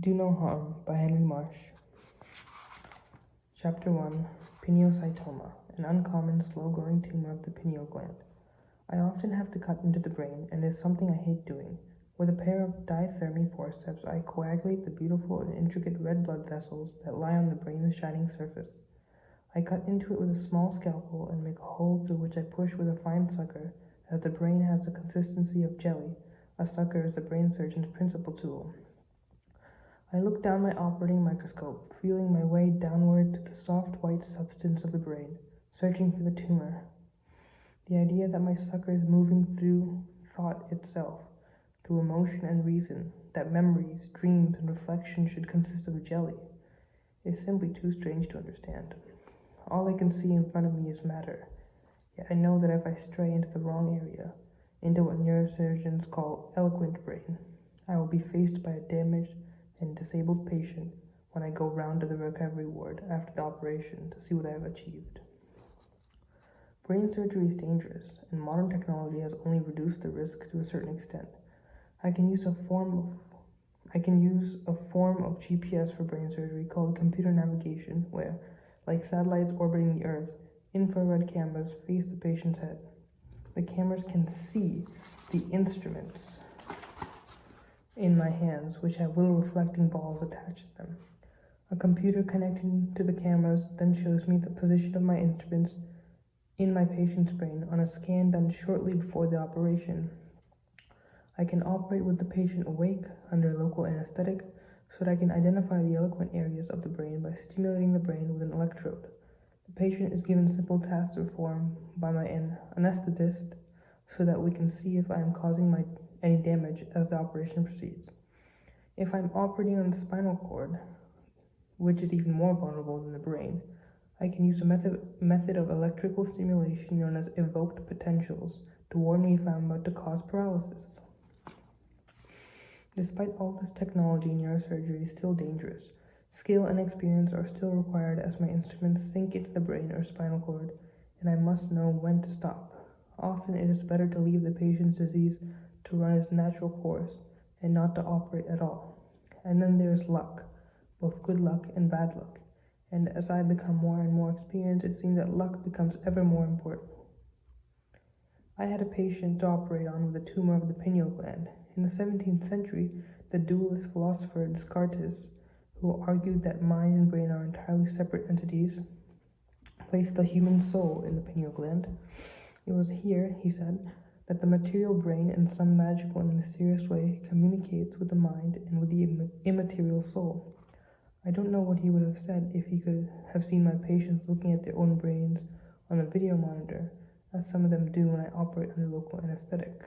Do No Harm by Henry Marsh. Chapter 1 Pineocytoma, an uncommon, slow-growing tumor of the pineal gland. I often have to cut into the brain, and it is something I hate doing. With a pair of dithermy forceps, I coagulate the beautiful and intricate red blood vessels that lie on the brain's shining surface. I cut into it with a small scalpel and make a hole through which I push with a fine sucker, as the brain has the consistency of jelly. A sucker is the brain surgeon's principal tool. I look down my operating microscope, feeling my way downward to the soft white substance of the brain, searching for the tumor. The idea that my sucker is moving through thought itself, through emotion and reason, that memories, dreams, and reflections should consist of jelly, is simply too strange to understand. All I can see in front of me is matter, yet I know that if I stray into the wrong area, into what neurosurgeons call eloquent brain, I will be faced by a damaged and disabled patient when I go round to the recovery ward after the operation to see what I have achieved. Brain surgery is dangerous, and modern technology has only reduced the risk to a certain extent. I can use a form of GPS for brain surgery called computer navigation, where, like satellites orbiting the Earth, infrared cameras face the patient's head. The cameras can see the instruments in my hands, which have little reflecting balls attached to them. A computer connected to the cameras then shows me the position of my instruments in my patient's brain on a scan done shortly before the operation. I can operate with the patient awake under local anesthetic so that I can identify the eloquent areas of the brain by stimulating the brain with an electrode. The patient is given simple tasks to perform by my anesthetist so that we can see if I am causing any damage as the operation proceeds. If I'm operating on the spinal cord, which is even more vulnerable than the brain, I can use a method of electrical stimulation known as evoked potentials to warn me if I'm about to cause paralysis. Despite all this technology, neurosurgery is still dangerous. Skill and experience are still required as my instruments sink into the brain or spinal cord, and I must know when to stop. Often it is better to leave the patient's disease to run its natural course and not to operate at all. And then there's luck, both good luck and bad luck. And as I become more and more experienced, it seems that luck becomes ever more important. I had a patient to operate on with a tumor of the pineal gland. In the 17th century, the dualist philosopher Descartes, who argued that mind and brain are entirely separate entities, placed the human soul in the pineal gland. It was here, he said, that the material brain in some magical and mysterious way communicates with the mind and with the immaterial soul. I don't know what he would have said if he could have seen my patients looking at their own brains on a video monitor, as some of them do when I operate under local anesthetic.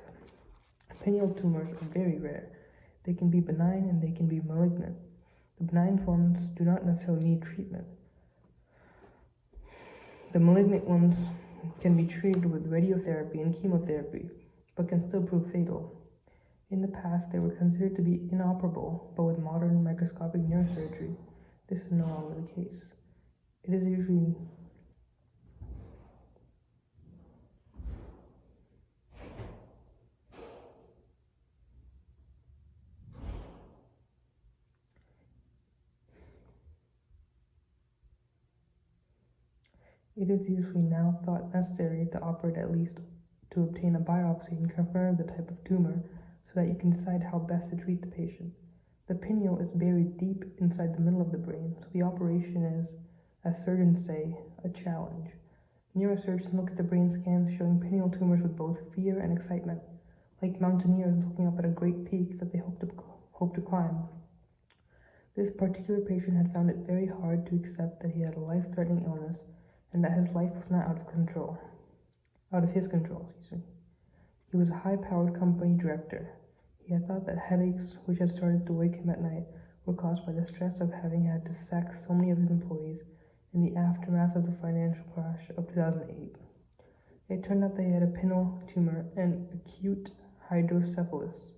Pineal tumors are very rare. They can be benign and they can be malignant. The benign ones do not necessarily need treatment. The malignant ones can be treated with radiotherapy and chemotherapy, but can still prove fatal. In the past, they were considered to be inoperable, but with modern microscopic neurosurgery, this is no longer the case. It is usually now thought necessary to operate at least to obtain a biopsy and confirm the type of tumor so that you can decide how best to treat the patient. The pineal is buried deep inside the middle of the brain, so the operation is, as surgeons say, a challenge. Neurosurgeons look at the brain scans showing pineal tumors with both fear and excitement, like mountaineers looking up at a great peak that they hope to climb. This particular patient had found it very hard to accept that he had a life-threatening illness and that his life was not out of his control. He was a high-powered company director. He had thought that headaches, which had started to wake him at night, were caused by the stress of having had to sack so many of his employees in the aftermath of the financial crash of 2008. It turned out that he had a pineal tumor and acute hydrocephalus.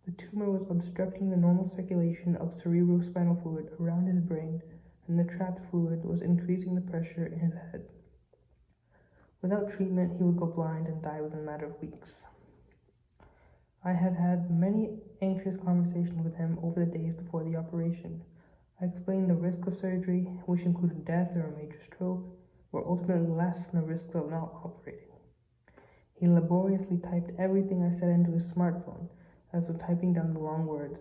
The tumor was obstructing the normal circulation of cerebrospinal fluid around his brain, and the trapped fluid was increasing the pressure in his head. Without treatment, he would go blind and die within a matter of weeks. I had had many anxious conversations with him over the days before the operation. operation. I explained the risk of surgery, which included death or a major stroke, were ultimately less than the risk of not operating. He laboriously typed everything I said into his smartphone, as though typing down the long words: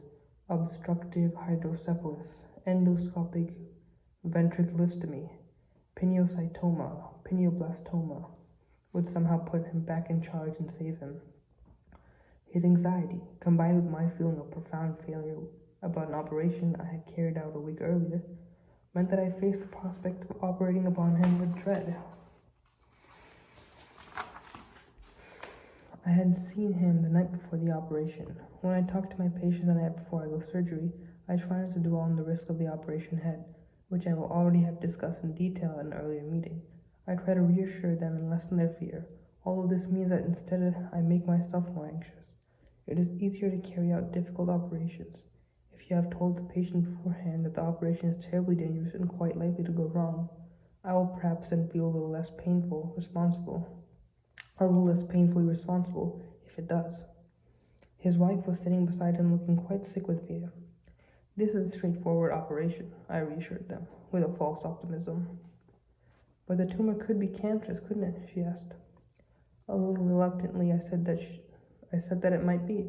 obstructive hydrocephalus, endoscopic ventriculostomy, pineocytoma, pineoblastoma, would somehow put him back in charge and save him. His anxiety, combined with my feeling of profound failure about an operation I had carried out a week earlier, meant that I faced the prospect of operating upon him with dread. I had seen him the night before the operation. When I talked to my patient the night before I go surgery, I try not to dwell on the risk of the operation ahead, which I will already have discussed in detail at an earlier meeting. I try to reassure them and lessen their fear, although this means that instead I make myself more anxious. It is easier to carry out difficult operations if you have told the patient beforehand that the operation is terribly dangerous and quite likely to go wrong. I will perhaps then feel a little less painfully responsible if it does. His wife was sitting beside him looking quite sick with fear. This is a straightforward operation, I reassured them, with a false optimism. But the tumor could be cancerous, couldn't it? She asked. A little reluctantly, I said that it might be.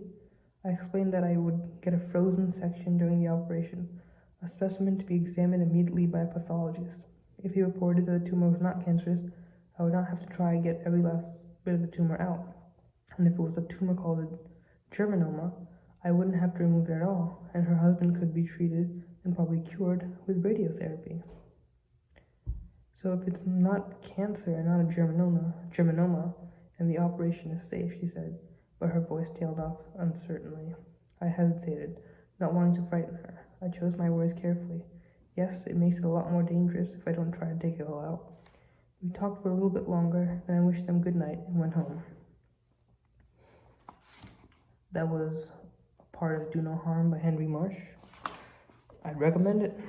I explained that I would get a frozen section during the operation, a specimen to be examined immediately by a pathologist. If he reported that the tumor was not cancerous, I would not have to try to get every last bit of the tumor out. And if it was a tumor called a germinoma, I wouldn't have to remove it at all, and her husband could be treated and probably cured with radiotherapy. So if it's not cancer and not a germinoma, and the operation is safe, she said, but her voice tailed off uncertainly. I hesitated, not wanting to frighten her. I chose my words carefully. Yes, it makes it a lot more dangerous if I don't try to take it all out. We talked for a little bit longer, then I wished them good night and went home. That was a part of Do No Harm by Henry Marsh. I'd recommend it.